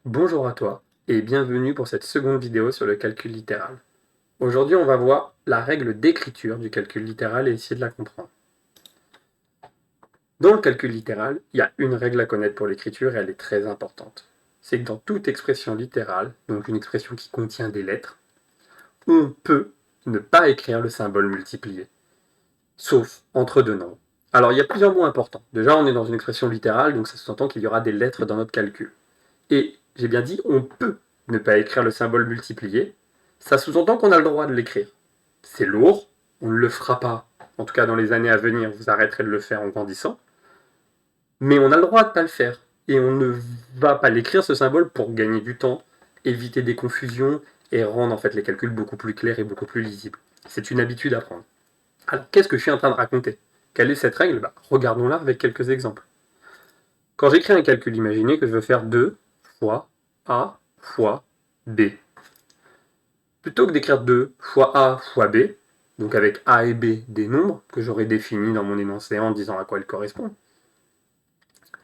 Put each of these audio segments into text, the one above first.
Bonjour à toi et bienvenue pour cette seconde vidéo sur le calcul littéral. Aujourd'hui, on va voir la règle d'écriture du calcul littéral et essayer de la comprendre. Dans le calcul littéral, il y a une règle à connaître pour l'écriture et elle est très importante. C'est que dans toute expression littérale, donc une expression qui contient des lettres, on peut ne pas écrire le symbole multiplié, sauf entre deux nombres. Alors, il y a plusieurs mots importants. Déjà, on est dans une expression littérale, donc ça sous-entend qu'il y aura des lettres dans notre calcul. Et j'ai bien dit on peut ne pas écrire le symbole multiplié, ça sous-entend qu'on a le droit de l'écrire. C'est lourd, on ne le fera pas, en tout cas dans les années à venir, vous arrêterez de le faire en grandissant, mais on a le droit de ne pas le faire. Et on ne va pas l'écrire ce symbole pour gagner du temps, éviter des confusions et rendre en fait les calculs beaucoup plus clairs et beaucoup plus lisibles. C'est une habitude à prendre. Alors qu'est-ce que je suis en train de raconter? Quelle est cette règle? Regardons-la avec quelques exemples. Quand j'écris un calcul, imaginez que je veux faire 2 fois A fois B. Plutôt que d'écrire 2 fois A fois B, donc avec A et B des nombres que j'aurais définis dans mon énoncé en disant à quoi ils correspondent,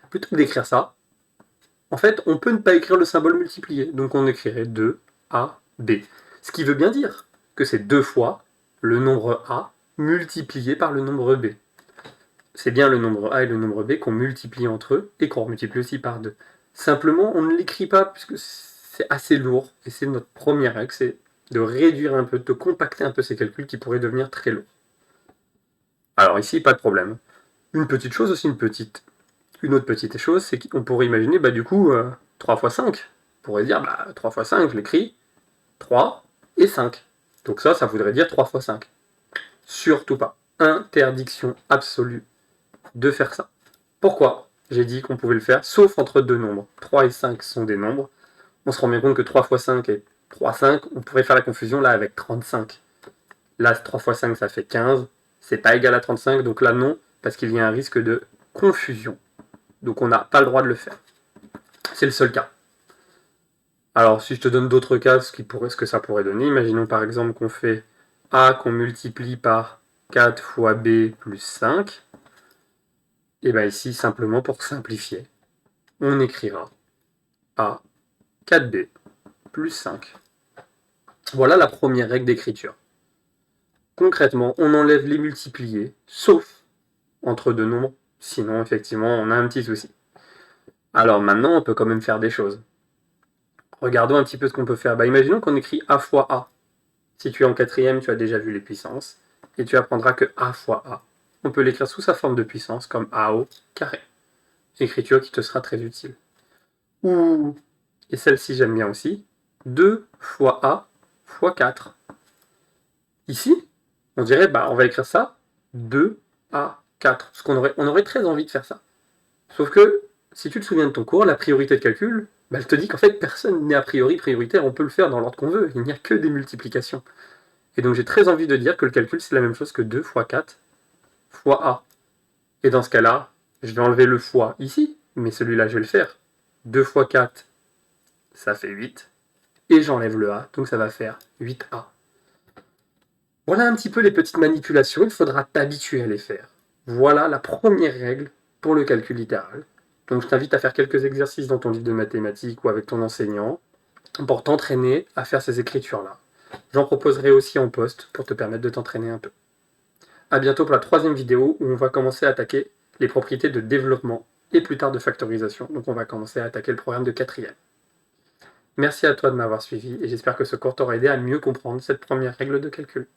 plutôt que d'écrire ça, en fait, on peut ne pas écrire le symbole multiplié. Donc on écrirait 2A, B. Ce qui veut bien dire que c'est 2 fois le nombre A multiplié par le nombre B. C'est bien le nombre A et le nombre B qu'on multiplie entre eux et qu'on multiplie aussi par 2. Simplement, on ne l'écrit pas puisque c'est assez lourd et c'est notre première règle, c'est de réduire un peu, de compacter un peu ces calculs qui pourraient devenir très lourds. Alors ici, pas de problème. Une petite chose aussi, une autre petite chose, c'est qu'on pourrait imaginer, du coup, 3 fois 5. On pourrait dire, 3 fois 5, je l'écris 3 et 5. Donc ça voudrait dire 3 fois 5. Surtout pas. Interdiction absolue de faire ça. Pourquoi j'ai dit qu'on pouvait le faire, sauf entre deux nombres? 3 et 5 sont des nombres. On se rend bien compte que 3 fois 5 et 3, 5, on pourrait faire la confusion là avec 35. Là, 3 fois 5, ça fait 15. C'est pas égal à 35, donc là, non, parce qu'il y a un risque de confusion. Donc on n'a pas le droit de le faire. C'est le seul cas. Alors, si je te donne d'autres cas, ce que ça pourrait donner, imaginons par exemple qu'on fait A qu'on multiplie par 4 fois B plus 5. Et bien ici, simplement pour simplifier, on écrira A 4B plus 5. Voilà la première règle d'écriture. Concrètement, on enlève les multipliés, sauf entre deux nombres, sinon effectivement on a un petit souci. Alors maintenant, on peut quand même faire des choses. Regardons un petit peu ce qu'on peut faire. Imaginons qu'on écrit A fois A. Si tu es en quatrième, tu as déjà vu les puissances, et tu apprendras que A fois A, on peut l'écrire sous sa forme de puissance comme A au carré. Écriture qui te sera très utile. Ou, et celle-ci j'aime bien aussi, 2 fois A fois 4. Ici, on dirait, on va écrire ça 2A 4. Parce on aurait très envie de faire ça. Sauf que, si tu te souviens de ton cours, la priorité de calcul, elle te dit qu'en fait, personne n'est a priori prioritaire, on peut le faire dans l'ordre qu'on veut, il n'y a que des multiplications. Et donc j'ai très envie de dire que le calcul, c'est la même chose que 2 fois 4 fois A. Et dans ce cas-là, je vais enlever le fois ici, mais celui-là, je vais le faire. 2 fois 4, ça fait 8. Et j'enlève le A, donc ça va faire 8A. Voilà un petit peu les petites manipulations, il faudra t'habituer à les faire. Voilà la première règle pour le calcul littéral. Donc je t'invite à faire quelques exercices dans ton livre de mathématiques ou avec ton enseignant pour t'entraîner à faire ces écritures-là. J'en proposerai aussi en post pour te permettre de t'entraîner un peu. A bientôt pour la troisième vidéo où on va commencer à attaquer les propriétés de développement et plus tard de factorisation. Donc on va commencer à attaquer le programme de quatrième. Merci à toi de m'avoir suivi et j'espère que ce cours t'aura aidé à mieux comprendre cette première règle de calcul.